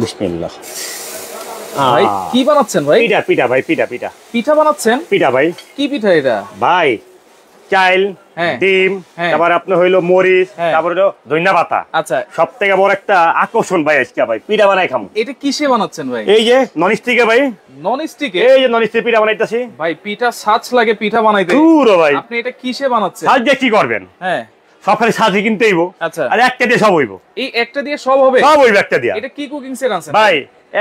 বিসমিল্লাহ। ভাই কি বানাচ্ছেন ভাই? পিঠা পিঠা ভাই, পিঠা পিঠা পিঠা বানাচ্ছেন? পিঠা ভাই। কি পিঠা এটা ভাই? চাইল, ডিম, তারপর আপনার হইলো মরিচ, তারপর হলো ধনিয়া পাতা। আচ্ছা, সবথেকে বড় একটা আকর্ষণ ভাই আজকে ভাই পিঠা বানাই খামু। এটা কিসে বানাচ্ছেন ভাই? এই যে নন স্টিকে ভাই। নন স্টিকে? এই যে নন স্টিক পিঠা বানাইতাছি ভাই। পিঠা সাজ লাগে পিঠা বানাইতে। পুরো ভাই। আপনি এটা কিসে বানাচ্ছেন? সাজ দিয়ে কি করবেন? হ্যাঁ, সকালে সাজি কিনতে হইব। আচ্ছা, আর একটা দিয়ে সব হইব। এই একটা দিয়ে সব হবে? সব হইব একটা দিয়ে। এটা কি কুকিং সেট আনছেন ভাই?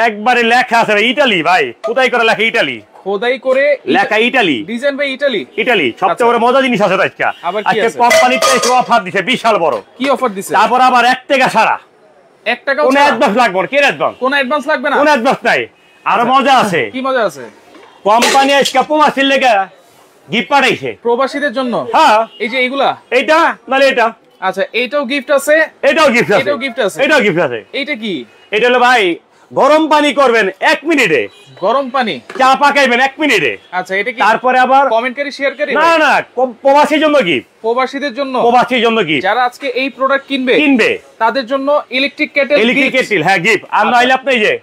একবারে লেখা আছে ইটালি ভাই, কোথায় করে লেখা ইটালি, খোদাই করে লেখা ইটালি, ডিজাইন ভাই ইটালি। ইটালি সবচেয়ে বড় মজা জিনিস আছে আজকে। আজকে কোম্পানিতে অফার দিছে বিশাল বড়। কি অফার দিছে? তারপর আবার 1 টাকা ছাড়া। 1 টাকা কোন অ্যাডভান্স লাগবে না? কি অ্যাডভান্স? কোন অ্যাডভান্স লাগবে না? কোন অ্যাডভান্স নাই। আর মজা আছে। কি মজা আছে? কোম্পানি আজকে প্রবাসীর লেগে গিফট পাঠাইছে প্রবাসীদের জন্য। হ্যাঁ, এই যে এইগুলা, এইটা নালে এটা। আচ্ছা, এইটাও গিফট আছে, এটাও গিফট আছে, এটাও গিফট আছে, এটাও গিফট আছে। এইটা কি? এটা হলো ভাই গরম পানি করবেন 1 মিনিটে। গরম পানি চা পাকাইবেন 1 মিনিটে। আচ্ছা, এটা কি তারপরে আবার কমেন্টকারী শেয়ারকারী? না না, প্রবাসীর জন্য গিফট। প্রবাসীদের জন্য? প্রবাসীর জন্য গিফট। যারা আজকে এই প্রোডাক্ট কিনবে তাদের জন্য ইলেকট্রিক কেটেল, ইলেকট্রিক কেটেল, হ্যাঁ গিফট। আর নাইলে আপনি এই যে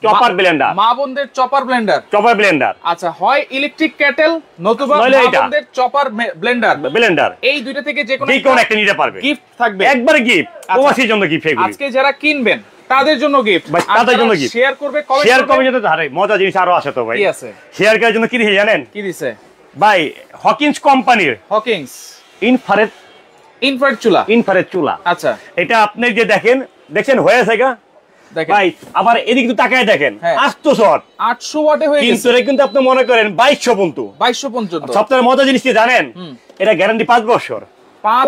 চপার ব্লেন্ডার, মা বোনদের চপার ব্লেন্ডার। Chopper Blender. আচ্ছা, হয় ইলেকট্রিক কেটেল নতুবা মা বোনদের চপার ব্লেন্ডার। ব্লেন্ডার এই দুইটা থেকে যে কোনো একটা নিতে পারবে। গিফট থাকবে, একবারে গিফট। প্রবাসীর জন্য গিফট। এগুলো আজকে যারা কিনবেন তাদের জন্য গিফট, তাদের জন্য গিফট। শেয়ার করবে, শেয়ার করবে যেতে আরে মজা জিনিস আরো আছে তো ভাই। কি আছে? শেয়ার করার জন্য কি দিছে জানেন? কি দিছে ভাই? হকিন্স কোম্পানির হকিংস ইনফ্রারেড চুলা। আচ্ছা, এটা আপনি যে দেখেন হয়েছে গা ভাই। আবার এদিকে তো তাকায় দেখেন, 800 ওয়াটে হয়ে গেছে। কিন্তু আপনি মনে করেন 2200 পর্যন্ত। 2200 পর্যন্ত। সবচেয়ে মজা জিনিস কি জানেন? এটা গ্যারান্টি 5 বছর।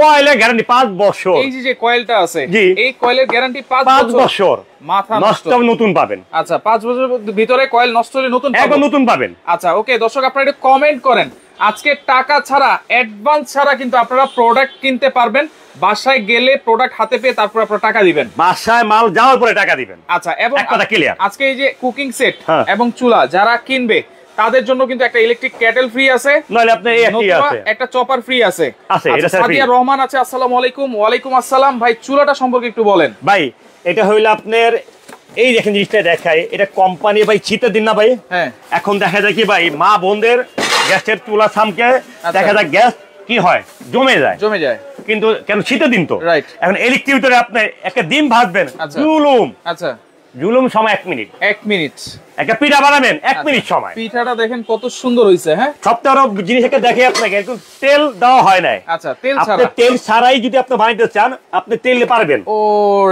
কয়েলের গ্যারান্টি 5 বছর। এই যে কয়েলটা আছে, এই কয়েলের গ্যারান্টি 5 বছর। মাথা নষ্ট নতুন পাবেন। আচ্ছা, 5 বছরের ভিতরে কয়েল নষ্ট হলে নতুন পাবেন। একদম নতুন পাবেন। আচ্ছা, ওকে দর্শক, আপনারা একটু কমেন্ট করেন। আজকে টাকা ছাড়া, অ্যাডভান্স ছাড়া কিন্তু আপনারা প্রোডাক্ট কিনতে পারবেন। বাসায় গেলে প্রোডাক্ট হাতে পেয়ে তারপর আপনারা টাকা দিবেন। বাসায় মাল যাওয়ার পরে টাকা দিবেন। আচ্ছা, এবং একটা ক্লিয়ার। আজকে এই যে কুকিং সেট এবং চুলা যারা কিনবে তাদের জন্য কিন্তু একটা ইলেকট্রিক কেটেল ফ্রি আছে, নালে আপনি এই আছে, একটা চপার ফ্রি আছে। এটা সাদিয়া রহমান আছে, আসসালামু আলাইকুম। ওয়ালাইকুম আসসালাম। ভাই, চুলাটা সম্পর্কে একটু বলেন। ভাই এটা হইলো আপনার এই দেখেন জিনিসটা দেখায়, এটা কোম্পানি ভাই শীতের দিন না ভাই। হ্যাঁ, এখন দেখা যায় কি ভাই, মা বোনদের গ্যাসের চুলা সামকে দেখা যায় গ্যাস কি হয়, জমে যায়। কিন্তু কেন? শীতের দিন তো। এখন ইলেকট্রিক ভিতরে আপনি একটা ডিম ভাজবেন, জুলুম। আচ্ছা, জুলুম সময় 1 মিনিট। 1 মিনিট একটা পিঠা বানাবেন 1 মিনিট সময়। পিঠাটা দেখেন কত সুন্দর হইছে। হ্যাঁ, সবটা জিনিস একটা দেখে আপনাকে, কিন্তু তেল দেওয়া হয় নাই। আচ্ছা, তেল ছাড়াই যদি আপনি বানাইতে চান আপনি তেলে পারবেন। ও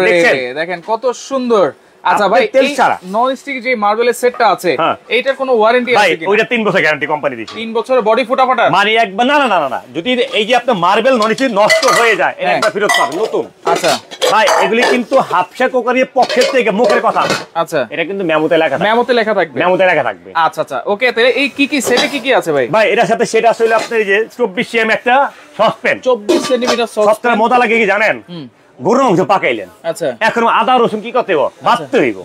রে, দেখেন কত সুন্দর। আচ্ছা ভাই, এই নন স্টিক যে মার্বেলের সেটটা আছে, এইটার কোনো ওয়ারেন্টি আছে কি? ওইটা 3 বছর গ্যারান্টি কোম্পানি দিছে। 3 বছরের বডি ফুটাফাটা মানে একবার না না না, যদি এই যে আপনার মার্বেল নন স্টিক নষ্ট হয়ে যায়, এটা একবার ফেরত পাবেন নতুন। আচ্ছা ভাই, এগুলি কিন্তু হাফসা কোকারির পক্ষের থেকে মুখের কথা। আচ্ছা, এটা কিন্তু মেমোতে লেখা থাকবে। মেমোতে লেখা থাকবে। আচ্ছা আচ্ছা, ওকে। তাহলে এই কি সেটে কি আছে ভাই? ভাই এটার সাথে সেটা আসলে আপনার এই যে 24 cm একটা সসপ্যান। 24 centimetre saucepan. মজা লাগে কি জানেন? গরুর মাংস পাকাইলেন, আচ্ছা, এখন আদা রসুন কি করতে হবে?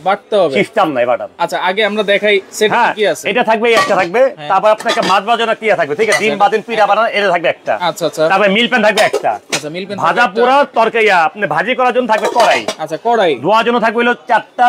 বাটতে হবে। সিস্টেম নাই বাটার। আচ্ছা, আগে আমরা দেখাই সেট কি আছে। এটা থাকবে, একটা থাকবে, তারপর আপনাকে মাছ ভাজানো কি থাকবে, ঠিক আছে, ডিম ভাজেন, পিঠা বানানো, এটা থাকবে একটা। আচ্ছা আচ্ছা, তারপর মিল প্যান থাকবে একটা। আচ্ছা, মিল প্যান ভাজা পোড়া তরকারি আপনি ভাজি করার জন্য থাকবে কড়াই। আচ্ছা, কড়াই ধোয়ার জন্য থাকবে হলো 4টা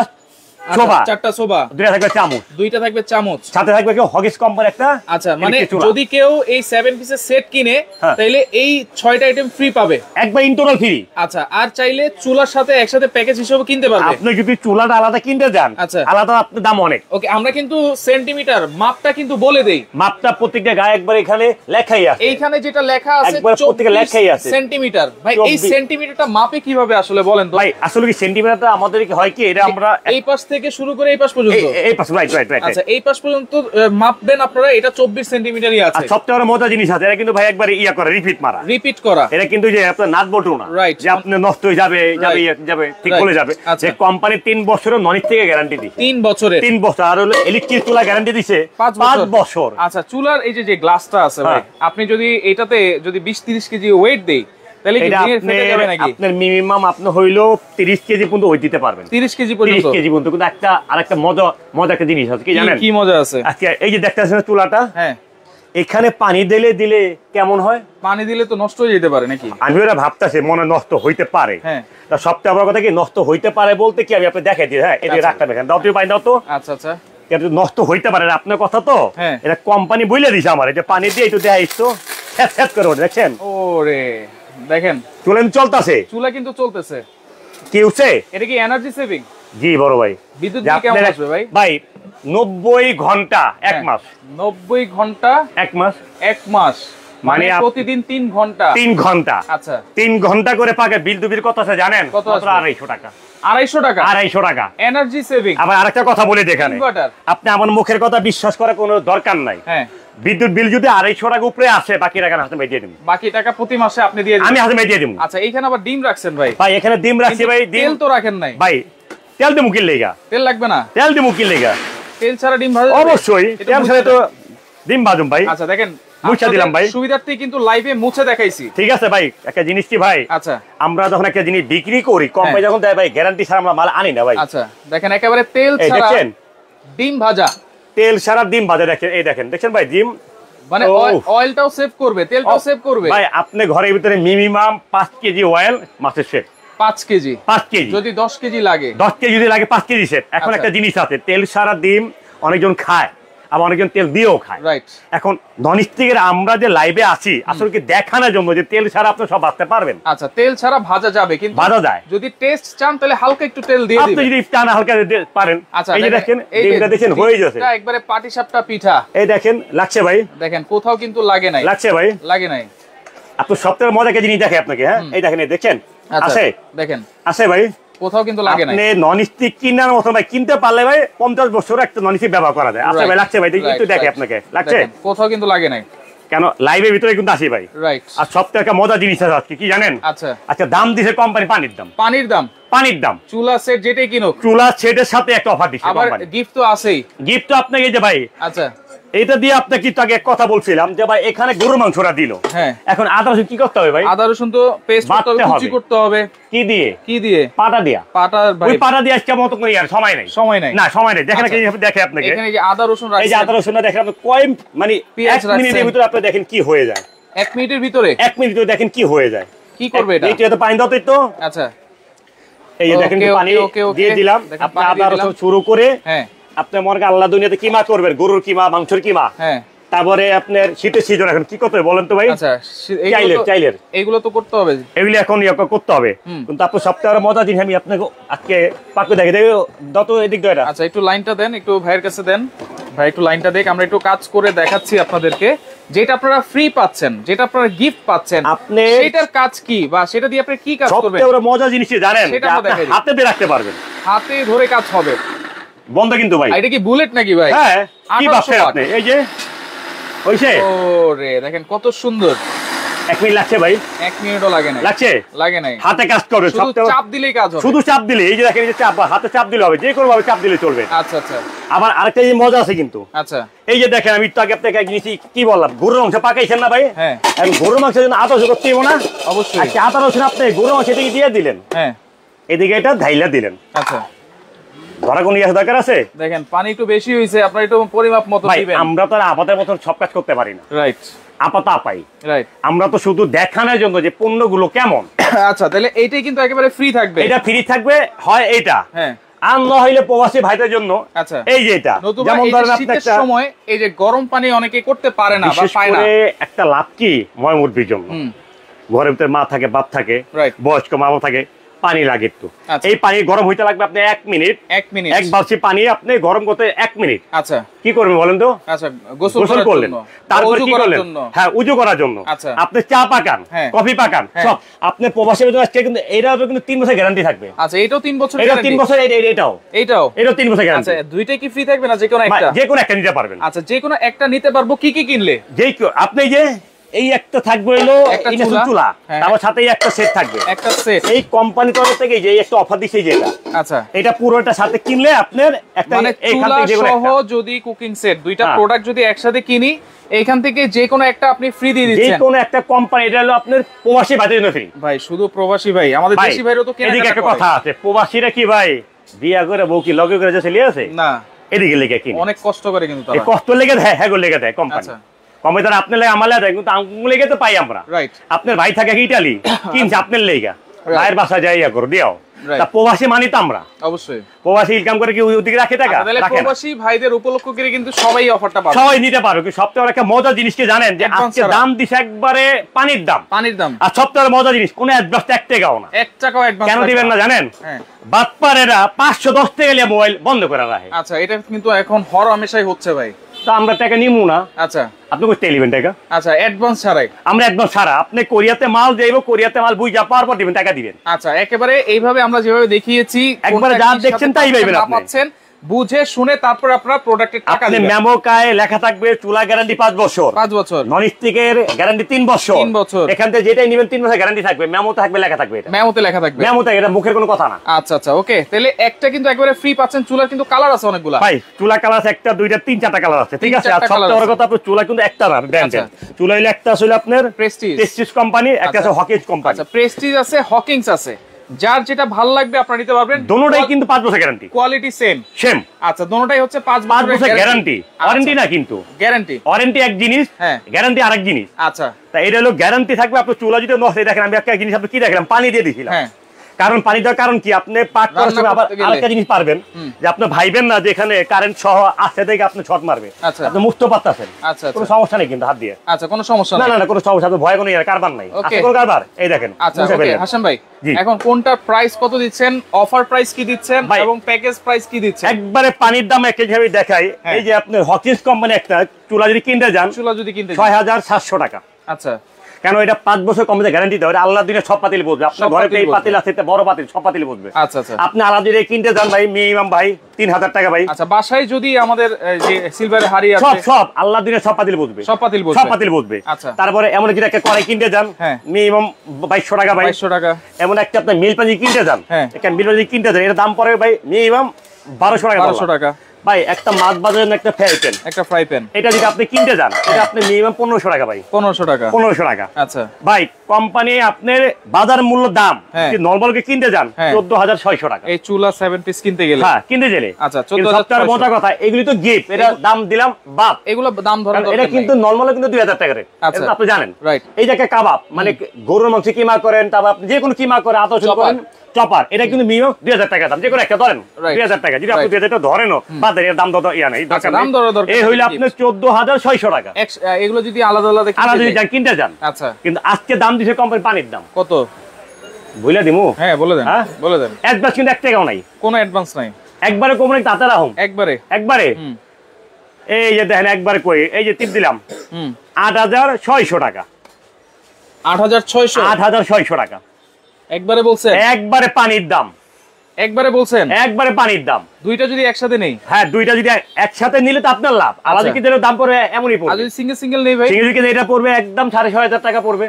সোবা। 4টা সোবা, 2টা থাকবে চামচ। 2টা থাকবে চামচ, সাথে থাকবে কি হগিস কোম্পানি একটা। আচ্ছা, মানে যদি কেউ এই 7 পিসের সেট কিনে তাহলে এই 6টা আইটেম ফ্রি পাবে, একবার ইন্টারনাল ফ্রি। আচ্ছা, আর চাইলে চুলার সাথে একসাথে প্যাকেজ হিসেবে কিনতে পারবে। আপনি যদি চুলাটা আলাদা কিনতে যান, আচ্ছা, আলাদা আপনার দাম অনেক। ওকে, আমরা কিন্তু সেন্টিমিটার মাপটা কিন্তু বলে দেই। মাপটা প্রত্যেকটা গায়ে একবার এখানে লেখাই আছে। এইখানে যেটা লেখা আছে প্রত্যেকটা লেখাই আছে সেন্টিমিটার। ভাই, এই সেন্টিমিটারটা মাপে কিভাবে আসলে বলেন তো? ভাই আসলে কি সেন্টিমিটারটা আমাদের কি হয় কি, এটা আমরা এই পাশ থেকে শুরু করে এই পাশ পর্যন্ত, এই পাশ, রাইট। আচ্ছা, এই পাশ পর্যন্ত মাপবেন আপনারা, এটা 24 সেন্টিমিটারই আছে। সবচেয়ে বড় মজা জিনিস আছে, এটা কিন্তু ভাই একবার ইয়া করে রিপিট করা। এটা কিন্তু যে আপনার নাট বল্টু না, রাইট, যে আপনি নষ্ট হয়ে যাবে ঠিক বলে যাবে। যে কোম্পানি 3 বছরের নন স্টিক গ্যারান্টি দিছে। 3 বছর। আর হলো ইলেকট্রিক চুলা গ্যারান্টি দিছে 5 বছর। আচ্ছা, চুলার এই যে গ্লাসটা আছে ভাই, আপনি যদি এটাতে যদি 20-30 কেজি ওয়েট দেই তাহলে কি ফেটে যাবে নাকি? আপনার মিনিমাম আপনি হইলো 30 কেজি পর্যন্ত ওই দিতে পারবেন। 30 কেজি পর্যন্ত। কিন্তু একটা আরেকটা মজা একটা জিনিস আছে কি জানেন? কি মজা আছে? আজকে এই যে দেখতেছেন চুলাটা, হ্যাঁ, এখানে পানি দিলে কেমন হয়? পানি দিলে তো নষ্ট হয়ে যেতে পারে নাকি? আমি ওরা ভাবতেছি মনে নষ্ট হইতে পারে। হ্যাঁ, তা সবচেয়ে বড় কথা কি নষ্ট হইতে পারে বলতে কি আমি আপনি দেখাই দিই। হ্যাঁ, এই যে রাখতে দেখেন, দাও তুই পানি দাও তো। আচ্ছা আচ্ছা, এটা নষ্ট হইতে পারে না, আপনার কথা তো। এটা কোম্পানি বইলে দিছে আমার, এটা পানি দিয়ে একটু দেখাই তো সেট করে ওঠে, দেখছেন? ওরে দেখেন চুলা চলতেছে, চুলা কিন্তু চলতেছে। কি হচ্ছে এটা কি এনার্জি সেভিং? জি বড় ভাই। বিদ্যুৎ বিল কেমন আসবে ভাই? ভাই 90 ঘন্টা 1 মাস। 90 ঘন্টা 1 মাস, 1 মাস মানে প্রতিদিন 3 ঘন্টা। 3 ঘন্টা, আচ্ছা 3 ঘন্টা করে পাকে। বিদ্যুৎ বিল কত আছে জানেন? কত? 250 টাকা। 250 টাকা? 250 টাকা এনার্জি সেভিং। আবার আরেকটা কথা বলে দেখেন, আপনি আমার মুখের কথা বিশ্বাস করার কোনো দরকার নাই। হ্যাঁ, বিদ্যুৎ বিল যদি 250 টাকা উপরে আসে, বাকি টাকা হাতে দিয়ে দিন। বাকি টাকা প্রতি মাসে আপনি দিয়ে দিন? আমি হাতে দিয়ে দিন। আচ্ছা, এইখানে আবার ডিম রাখছেন ভাই? ভাই এখানে ডিম রাখছি ভাই। তেল তো রাখেন নাই ভাই? তেল দিয়ে মুকিল লেগা। তেল লাগবে না? তেল দিয়ে মুকিল লেগা। তেল ছাড়া ডিম ভাজা? অবশ্যই তেল ছাড়া তো ডিম ভাজুম ভাই। আচ্ছা দেখেন, মুছা দিলাম ভাই, সুবিধার্থে কিন্তু লাইভে মুছে দেখাইছি। ঠিক আছে ভাই। একটা জিনিস কি ভাই, আচ্ছা আমরা যখন একটা জিনিস বিক্রি করি, কোম্পানি যখন দেয় ভাই গ্যারান্টি ছাড়া আমরা মাল আনি না ভাই। আচ্ছা দেখেন, একেবারে তেল ছাড়া ডিম ভাজা। তেল ছাড়া ডিম ভাজা দেখেন, এই দেখেন, দেখছেন ভাই ডিম, মানে অয়েলটাও সেভ করবে, তেলটাও সেভ করবে ভাই। আপনি ঘরের ভিতরে মিনিমাম 5 কেজি অয়েল মাছের সেট। 5 কেজি? 5 কেজি যদি 10 কেজি লাগে? 10 কেজি যদি লাগে 5 কেজি সেট। এখন একটা জিনিস আছে, তেল ছাড়া ডিম অনেকজন খায়, আবার অনেকজন তেল দিয়েও খায়। রাইট। এখন ননস্টিকের আমরা যে লাইভে আছি আসলে কি দেখানোর জন্য যে তেল ছাড়া আপনি সব ভাজতে পারবেন। আচ্ছা, তেল ছাড়া ভাজা যাবে, কিন্তু ভাজা যায়। যদি টেস্ট চান তাহলে হালকা একটু তেল দিয়ে দিবেন। আপনি যদি চান হালকা পারেন। আচ্ছা, এই যে দেখেন, ডিমটা দেখেন হয়ে যাচ্ছে, এটা একবারে পাটিসাপটা পিঠা। এই দেখেন লাগছে ভাই, দেখেন কোথাও কিন্তু লাগে নাই। লাগছে ভাই, লাগে নাই। আপনি সবথেকে মজা কে জিনিস দেখে আপনাকে। হ্যাঁ, এই দেখেন, এই দেখেন আছে, দেখেন আছে ভাই, কোথাও কিন্তু লাগে নাই। আপনি ননস্টিক কিনার মতো ভাই কিনতে পারলে ভাই 50 বছর একটা ননস্টিক ব্যবহার করা যায়। আচ্ছা ভাই, লাগছে ভাই, একটু দেখে আপনাকে লাগছে, কোথাও কিন্তু লাগে নাই। কেন লাইভের ভিতরে কিন্তু আসি ভাই। রাইট। আর সবথেকে একটা মজা জিনিস আছে আজকে, কি জানেন? আচ্ছা আচ্ছা, দাম দিছে কোম্পানি পানির দাম। পানির দাম? পানির দাম চুলা সেট যেটাই কিনুক, চুলা সেটের সাথে একটা অফার দিচ্ছে আবার কোম্পানি। গিফট তো আছেই। গিফট তো আপনাকে এই যে ভাই, আচ্ছা এটা দিয়ে আপনাকে একটু আগে কথা বলছিলাম যে ভাই এখানে গরুর মাংসটা দিল। হ্যাঁ, এখন আদা রসুন কি করতে হবে ভাই? আদা রসুন তো পেস্ট করতে হবে, কুচি করতে হবে। কি দিয়ে? কি দিয়ে? পাটা দিয়া। পাটা ভাই, ওই পাটা দিয়ে আজকে মত করে আর সময় নাই, সময় নাই না, সময় নাই। দেখেন দেখে আপনাকে এখানে যে আদা রসুন রাখছেন, এই যে আদা রসুনটা দেখেন আপনি কয় মানে 1 মিনিটের ভিতরে আপনি দেখেন কি হয়ে যায়। 1 মিনিটের ভিতরে? 1 মিনিটের ভিতরে দেখেন কি হয়ে যায়। কি করবে এটা? এইটা তো পানি দাও তো। আচ্ছা, এই যে দেখেন পানি দিয়ে দিলাম। আপনি আদা রসুন শুরু করে, হ্যাঁ, আপনি মনে আল্লাহ দুনিয়াতে কিমা করবেন, গরুর কিমা, মাংসের কিমা। হ্যাঁ, তারপরে আপনার শীতের সিজন এখন কি করতে হবে বলেন তো ভাই? আচ্ছা, চাইলের এগুলো তো করতে হবে, এগুলো এখন করতে হবে। কিন্তু আপনি সপ্তাহের মজা জিনিস আমি আপনাকে আজকে পাকতে দেখে দেব। যত এদিক ধরে, আচ্ছা একটু লাইনটা দেন, একটু ভাইয়ের কাছে দেন। ভাই একটু লাইনটা দেখ, আমরা একটু কাজ করে দেখাচ্ছি আপনাদেরকে। যেটা আপনারা ফ্রি পাচ্ছেন, যেটা আপনারা গিফট পাচ্ছেন, আপনি সেটার কাজ কি বা সেটা দিয়ে আপনি কি কাজ করবেন? সবচেয়ে মজা জিনিস জানেন, হাতে দিয়ে রাখতে পারবেন, হাতে ধরে কাজ হবে। বন্ধ কিন্তু ভাই, এটা কি বুলেট নাকি ভাই? হ্যাঁ, কি ভাবছেন আপনি? এই যে ওইছে, ওরে দেখেন কত সুন্দর। 1 মিনিট লাগছে ভাই? 1 মিনিটও লাগে না। লাগছে? লাগে নাই। হাতে কাজ করবে, শুধু চাপ দিলেই কাজ হবে। শুধু চাপ দিলে, এই যে দেখেন, এই যে চাপ, হাতে চাপ দিলে হবে, যে কোনো ভাবে চাপ দিলে চলবে। আচ্ছা আচ্ছা। আবার আরেকটা এই মজা আছে কিন্তু। আচ্ছা, এই যে দেখেন, আমি তো আগে আপনাকে এক জিনিস কি বললাম, গরুর মাংস পাকাইছেন না ভাই? হ্যাঁ। এখন গরুর মাংসের জন্য আদা রসুন করতে হবে না? অবশ্যই। আচ্ছা, আদা রসুন আপনি গরুর মাংস এদিকে দিয়ে দিলেন, হ্যাঁ, এদিকে এটা ধাইলা দিলেন। আচ্ছা, ধরা কোন ইয়াস দরকার আছে? দেখেন পানি একটু বেশি হইছে, আপনারা একটু পরিমাপ মতো দিবেন। আমরা তো আর আপাতত মত সব কাজ করতে পারি না। রাইট, আপাতত আপাই। রাইট, আমরা তো শুধু দেখানোর জন্য যে পণ্যগুলো কেমন। আচ্ছা, তাহলে এইটাই কিন্তু একেবারে ফ্রি থাকবে। এটা ফ্রি থাকবে, হয় এটা, হ্যাঁ, আর না হইলে প্রবাসী ভাইদের জন্য। আচ্ছা, এই যে এটা, যেমন ধরেন আপনি একটা সময় এই যে গরম পানি অনেকে করতে পারে না বা পায় না, একটা লাভ কি ময়মুরবির জন্য, ঘরের ভিতরে মা থাকে, বাপ থাকে, বয়স্ক মা থাকে, পানি লাগে একটু। এই পানি গরম হইতে লাগবে আপনি 1 মিনিট। 1 মিনিট, এক বালতি পানি আপনি গরম করতে 1 মিনিট। আচ্ছা, কি করবেন বলেন তো? আচ্ছা, গোসল করলেন, তারপর কি করলেন? হ্যাঁ, উজু করার জন্য। আচ্ছা, আপনি চা পাকান, কফি পাকান, সব আপনি প্রবাসী ভাইদের আজকে কিন্তু এটাও কিন্তু 3 বছর গ্যারান্টি থাকবে। আচ্ছা, এটাও 3 বছর গ্যারান্টি? এটা 3 বছর, এটাও 3 বছর গ্যারান্টি। আচ্ছা, দুইটাই কি ফ্রি থাকবে না যে কোনো একটা? যে কোনো একটা নিতে পারবেন। আচ্ছা, যে কোনো একটা নিতে পারবো কি কি কিনলে? যেই আপনি যে এই একটা থাকবে হলো চুলা, তারপর সাথে একটা সেট থাকবে, একটা সেট। এই কোম্পানি তরফ থেকে যে একটা অফার দিছে, যেটা, আচ্ছা, এটা পুরোটা সাথে কিনলে আপনার একটা এইখান থেকে যে কোনো যদি কুকিং সেট দুইটা প্রোডাক্ট যদি একসাথে কিনি, এইখান থেকে যে কোনো একটা আপনি ফ্রি দিয়ে দিচ্ছেন। যে কোনো একটা কোম্পানি, এটা হলো আপনার প্রবাসী ভাইদের জন্য ফ্রি। ভাই শুধু প্রবাসী ভাই, আমাদের দেশি ভাইরও তো কেনাকাটা করে। এদিকে একটা কথা আছে, প্রবাসীরা কি ভাই বিয়া করে বউ কি লগে করে যে চলে আসে না, এদিকে লেগে কিনে অনেক কষ্ট করে, কিন্তু তারা কষ্ট লেগে দেয়, হ্যাঁ গো লেগে দেয় কোম্পানি। কমে তারা আপনার লেগে আমার লেগে কিন্তু আঙ্গুল লেগে তো পাই আমরা। রাইট। আপনার ভাই থাকে ইটালি, কিনছে আপনার লেগা, ভাইয়ের বাসায় যাই করো দিও। তা প্রবাসী মানি তো আমরা, অবশ্যই প্রবাসী ইনকাম করে কি ওদিকে রাখে টাকা? প্রবাসী ভাইদের উপলক্ষ করে কিন্তু সবাই অফারটা পাবে, সবাই নিতে পারো। কি সবচেয়ে বড় একটা মজার জিনিস কি জানেন, যে আজকে দাম দিছে একবারে পানির দাম, পানির দাম। আর সবচেয়ে বড় মজার জিনিস, কোনো অ্যাডভান্স 1 টাকাও না, 1 টাকাও অ্যাডভান্স কেন দিবেন না জানেন? হ্যাঁ, বাটপারেরা 510 টাকা নিয়ে মোবাইল বন্ধ করে রাখে। আচ্ছা, এটা কিন্তু এখন হর হামেশাই হচ্ছে ভাই। তো আমরা টাকা নিমু না। আচ্ছা, আপনি কই নেবেন টাকা? আচ্ছা, অ্যাডভান্স ছাড়াই আমরা অ্যাডভান্স ছাড়া, আপনি কোরিয়াতে মাল যাইব, কোরিয়াতে মাল বুঝা পাওয়ার পর দিবেন, টাকা দিবেন। আচ্ছা, একেবারে এইভাবে আমরা যেভাবে দেখিয়েছি, একবারে যা দেখছেন তাই পাইবেন আপনি, পাচ্ছেন বুঝে শুনে, তারপর আপনারা প্রোডাক্টের টাকা দিবেন। মেমো কায় লেখা থাকবে চুলা গ্যারান্টি 5 বছর, 5 বছর, নন স্টিকের গ্যারান্টি 3 বছর, 3 বছর। এখান থেকে যেটাই নেবেন 3 বছর গ্যারান্টি থাকবে, মেমো থাকবে, লেখা থাকবে, এটা মেমোতে লেখা থাকবে, মেমোতে, এটা মুখের কোনো কথা না। আচ্ছা আচ্ছা, ওকে, তাহলে একটা কিন্তু একবারে ফ্রি পাচ্ছেন। চুলার কিন্তু কালার আছে অনেকগুলা ভাই, চুলা কালার আছে একটা, দুইটা, 3-4টা কালার আছে, ঠিক আছে। আর সবচেয়ে বড় কথা, আপনার চুলা কিন্তু একটা না, ব্র্যান্ডের চুলা হইলে একটা আছে আপনার প্রেস্টিজ কোম্পানি, একটা আছে হকিংস কোম্পানি। আচ্ছা, প্রেস্টিজ আছে, হকিংস আছে, যার যেটা ভালো লাগবে আপনারা নিতে পারবেন। দুটোটাই কিন্তু 5 বছর গ্যারান্টি, কোয়ালিটি সেম। আচ্ছা, দুটোটাই হচ্ছে 5 বছর গ্যারান্টি, ওয়ারেন্টি না কিন্তু। গ্যারান্টি, ওয়ারেন্টি এক জিনিস, গ্যারান্টি আরেক জিনিস। আচ্ছা, তা এটা হলো গ্যারান্টি থাকবে। আপনার চুলা যদি নষ্ট হয়, দেখেন আমি একটা জিনিস আপনি কি দেখলাম, পানি দিয়ে দিছিলাম। কারণ পানি দেওয়ার কারণ কি, আপনি পাক করার সময় আবার আরেকটা জিনিস পারবেন, যে আপনি ভাইবেন না যে এখানে কারেন্ট সহ আছে থেকে আপনি শর্ট মারবে, আপনি মুক্ত পাচ্ছেন, কোনো সমস্যা নেই কিন্তু হাত দিয়ে। আচ্ছা, কোনো সমস্যা না, না, কোনো সমস্যা, ভয় কোনো কারবার নাই, কোনো কারবার। এই দেখেন। আচ্ছা, ওকে হাসান ভাই, এখন কোনটা প্রাইস কত দিচ্ছেন, অফার প্রাইস কি দিচ্ছেন এবং প্যাকেজ প্রাইস কি দিচ্ছেন? একবারে পানির দাম একইভাবে দেখাই। এই যে আপনি হকিংস কোম্পানি একটা চুলা যদি কিনতে যান, 6700 টাকা। আচ্ছা, কেন এটা 5 বছর কমে গ্যারান্টি দেয়, আল্লাহ দিনে সব পাতিল বসবে, আপনার ঘরে এই পাতিল আছে, বড় পাতিল, সব পাতিল বসবে। আচ্ছা আচ্ছা, আপনি আলাদা দিয়ে কিনতে যান ভাই, মিনিমাম ভাই 3000 টাকা ভাই। আচ্ছা, বাসায় যদি আমাদের যে সিলভারের হাড়ি আছে, সব আল্লাহ দিনে সব পাতিল বসবে, সব পাতিল বসবে। আচ্ছা, তারপরে এমন যদি একটা কড়াই কিনতে যান, মিনিমাম 2200 টাকা ভাই, 2200 টাকা। এমন একটা আপনি মিল পানি কিনতে যান, একটা মিল পানি কিনতে যান, এর দাম পড়ে ভাই মিনিমাম 1200 টাকা, 1200 টাকা ভাই। একটা মাছ বাজার একটা ফ্রাই প্যান, এটা যদি আপনি কিনতে যান, এটা আপনি মিনিমাম 1500 টাকা ভাই, 1500 টাকা। আচ্ছা ভাই, কোম্পানি আপনার বাজার মূল্য দাম নরমাল কে কিনতে যান 14600 টাকা, এই চুলা 7 পিস কিনতে গেলে, কিনতে গেলে। আচ্ছা, 14000 মজা কথা, এগুলি তো গিফট, এটা দাম দিলাম বাপ, এগুলো দাম ধরেন, এটা কিন্তু নরমাল কিন্তু 2000 টাকা রে, এটা আপনি জানেন। রাইট, এই যে কাবাব মানে গরুর মাংস কিমা করেন, তারপর আপনি যে কোনো কিমা করে, আতশ করেন, চপার, এটা কিন্তু মিনিমাম 2000 টাকা দাম, যে কোনো একটা ধরেন 2000 টাকা। যদি আপনি 2000 টাকা ধরেন, বাজারে দাম ইয়া নাই, এই হইলে আপনি 14600 টাকা। এগুলো যদি আলাদা আলাদা কিনতে যান, আচ্ছা, কিন্তু আজকে দাম দিছে কোম্পানি পানির দাম কত বইলা দিমু? হ্যাঁ, বলে দেন, বলে দেন। অ্যাডভান্স কিন্তু 1 টাকাও নাই, কোনো অ্যাডভান্স নাই, একবারে কোম্পানি তাতারা হোম, একবারে এই যে দেখেন, একবারে কই, এই যে টিপ দিলাম 8600 টাকা, 8600 টাকা। একবারে বলছেন? একবারে পানির দাম, একবারে বলছেন, একবারে পানির দাম। দুইটা যদি একসাথে নেই, হ্যাঁ, দুইটা যদি একসাথে নিলে তো আপনার লাভ। আলাদা কি দাম পড়বে এমনই পড়বে। আর যদি সিঙ্গেল নেই ভাই, সিঙ্গেল কি এটা পড়বে একদম 6500 টাকা পড়বে,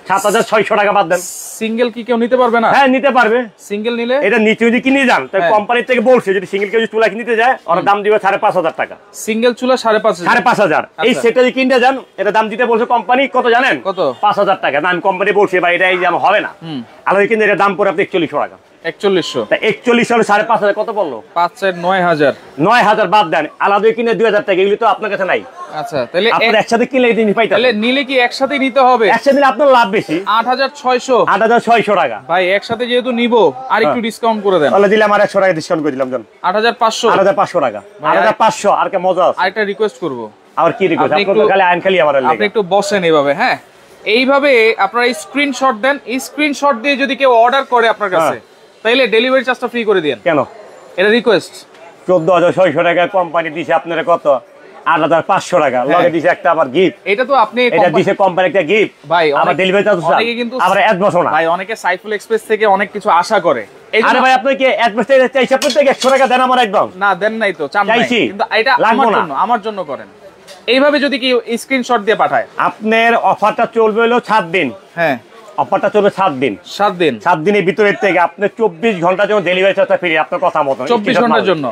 7600 টাকা বাদ দেন। সিঙ্গেল কি কেউ নিতে পারবে না? হ্যাঁ, নিতে পারবে। সিঙ্গেল নিলে এটা নিচে যদি কিনে যান, তাই কোম্পানি থেকে বলছে যদি সিঙ্গেল কেউ চুলা কিনতে যায়, ওর দাম দিবে 5500 টাকা। সিঙ্গেল চুলা 5500। এই সেটটা যদি কিনতে যান, এটা দাম দিতে বলছে কোম্পানি কত জানেন? কত? 5000 টাকা। না, আমি কোম্পানি বলছি ভাই, এটা এই দাম হবে না, আলাদা কিন্তু এটা দাম পড়ে আপনি 4100 টাকা। 4100, তা 41 হলে 5500 কত পড়লো? 5-9000। 9000 বাদ দেন, আলাদা কিনে 2000 টাকা, এগুলি তো আপনার কাছে নাই। আচ্ছা, তাহলে আপনি একসাথে কিনলে এই জিনিস পাইতেন। তাহলে নিলে কি একসাথে নিতে হবে? একসাথে নিলে আপনার লাভ বেশি। 8600 টাকা ভাই, একসাথে যেহেতু নিব, আর একটু ডিসকাউন্ট করে দেন। তাহলে দিলাম আর 100 টাকা ডিসকাউন্ট করে দিলাম, জান 8500 টাকা। 8500 আর কে মজা আছে। আরেকটা রিকোয়েস্ট করব। আর কি রিকোয়েস্ট? আপনি খালি আইন খালি আমার লাগবে, আপনি একটু বসেন এইভাবে। হ্যাঁ, এইভাবে আপনারা স্ক্রিনশট দেন, এই স্ক্রিনশট দিয়ে যদি কেউ অর্ডার করে আপনার কাছে, তাইলে ডেলিভারি চার্জটা ফ্রি করে দেন। কেন? এটা রিকোয়েস্ট। 14600 টাকা কোম্পানি দিছে আপনারা, কত? 8500 টাকা লগে দিছে একটা আবার গিফট। এটা তো আপনি এটা দিছে কোম্পানি একটা গিফট ভাই, আবার ডেলিভারি চার্জ অনেকে কিন্তু আবার অ্যাডভান্স না ভাই, অনেকে সাইফুল এক্সপ্রেস থেকে অনেক কিছু আশা করে। আরে ভাই, আপনি কি অ্যাডভান্স চাইছেন? আপনি থেকে 100 টাকা দেন আমার একদম। না, দেন নাই তো, চান নাই, কিন্তু এটা আমার জন্য করেন। এইভাবে যদি কি স্ক্রিনশট দিয়ে পাঠায়, আপনার অফারটা চলবে হলো 7 দিন। হ্যাঁ, অফারটা চলবে 7 দিন। 7 দিনের ভিতরে থেকে আপনি 24 ঘন্টার জন্য ডেলিভারি চার্জটা ফ্রি, আপনার কথা মতো 24 ঘন্টার জন্য।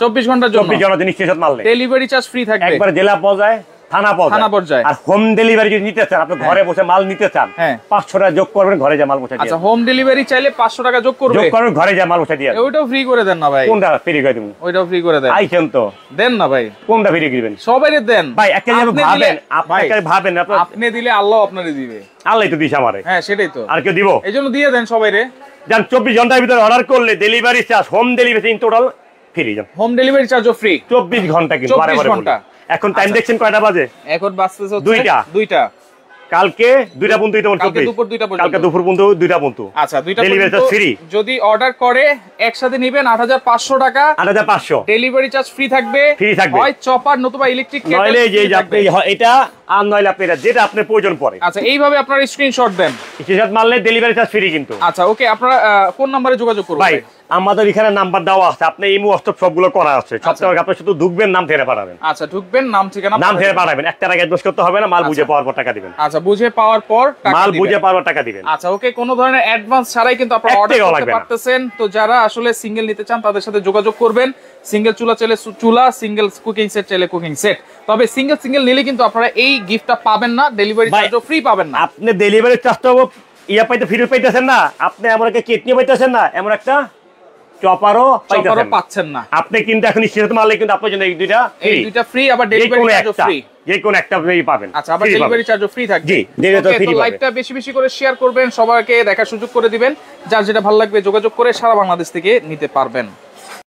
24 ঘন্টার জন্য 24 ঘন্টার জিনিস স্ক্রিনশট মারলে ডেলিভারি চার্জ ফ্রি থাকবে, একবার জেলা পৌঁছায় থানা পর্যায়ে। আর হোম ডেলিভারি যদি নিতে চান, আপনি ঘরে বসে মাল নিতে চান, 500 টাকা যোগ করবেন, ঘরে যা মাল পৌঁছে দিয়ে। আচ্ছা, হোম ডেলিভারি চাইলে 500 টাকা যোগ করবেন, ঘরে যা মাল পৌঁছে দিয়ে। ওইটাও ফ্রি করে দেন না ভাই? কোনটা ফ্রি করে দিবেন? ওইটাও ফ্রি করে দেন। আইছেন তো দেন না ভাই? কোনটা ফ্রি দিবেন? সবাইরে দেন ভাই। একটা যে ভাবেন আপনি দিলে আল্লাহ আপনারে দিবে। আল্লাহই তো দিছে আমারে। হ্যাঁ সেটাই তো, আর কেউ দিব? এইজন্য দিয়ে দেন সবাইরে। জান 24 ঘন্টার ভিতরে অর্ডার করলে delivery charge, home delivery in total free. Home delivery চার্জও ফ্রি 24 ঘন্টা। কিন্তু 24 ঘন্টা। এখন টাইম দেখছেন কয়টা বাজে? এখন বাজতেছে 2টা। কালকে 2টা পর্যন্ত, কালকে দুপুর 2টা পর্যন্ত, কালকে দুপুর পর্যন্ত 2টা পর্যন্ত। আচ্ছা 2টা ডেলিভারি চার্জ ফ্রি। যদি অর্ডার করে একসাথে নেবেন 8500 টাকা, 8500 ডেলিভারি চার্জ ফ্রি থাকবে। হয় চপার নতুবা ইলেকট্রিক কেটল, নইলে যে আপনি এটা আর নইলে আপনি এটা যেটা আপনার প্রয়োজন পড়ে। আচ্ছা এইভাবে আপনারা স্ক্রিনশট দেন, স্ক্রিনশট মারলে ডেলিভারি চার্জ ফ্রি কিন্তু। আচ্ছা ওকে, আপনারা কোন নম্বরে যোগাযোগ করবেন? ভাই আমাদের এখানে নাম্বার দেওয়া আছে, আপনি ইমো হোয়াটসঅ্যাপ সবগুলো করা আছে। সবটা আপনি শুধু ঢুকবেন, নাম ফেরে পাঠাবেন। আচ্ছা ঢুকবেন, নাম ঠিকানা নাম ফেরে পাঠাবেন। একটা টাকা অ্যাডভান্স করতে হবে না, মাল বুঝে পাওয়ার পর টাকা দিবেন। আচ্ছা বুঝে পাওয়ার পর মাল বুঝে পাওয়ার টাকা দিবেন। আচ্ছা ওকে, কোনো ধরনের অ্যাডভান্স ছাড়াই কিন্তু আপনারা অর্ডার করতে পারতেছেন। তো যারা আসলে সিঙ্গেল নিতে চান তাদের সাথে যোগাযোগ করবেন। সিঙ্গেল চুলা চাইলে চুলা, সিঙ্গেল কুকিং সেট চাইলে কুকিং সেট। তবে সিঙ্গেল নিলে কিন্তু আপনারা এই গিফটটা পাবেন না, ডেলিভারি চার্জও ফ্রি পাবেন না। আপনি ডেলিভারি চার্জটা ইয়া পাইতে ফ্রি পাইতেছেন না, আপনি এমন একটা কিডনি পাইতেছেন না, এমন একটা চপারও পাচ্ছেন না। আপনি কিন্তু এখন স্ক্রিনে মারলে কিন্তু আপনার জন্য এই দুইটা ফ্রি, আবার ডেলিভারি চার্জও ফ্রি। যে কোন একটা আপনি পাবেন। আচ্ছা, আবার ডেলিভারি চার্জও ফ্রি থাকবে। জি, ডেলিভারি ফ্রি পাবেন। লাইভটা বেশি বেশি করে শেয়ার করবেন, সবাইকে দেখার সুযোগ করে দিবেন। যার যেটা ভালো লাগবে যোগাযোগ করে সারা বাংলাদেশ থেকে নিতে পারবেন।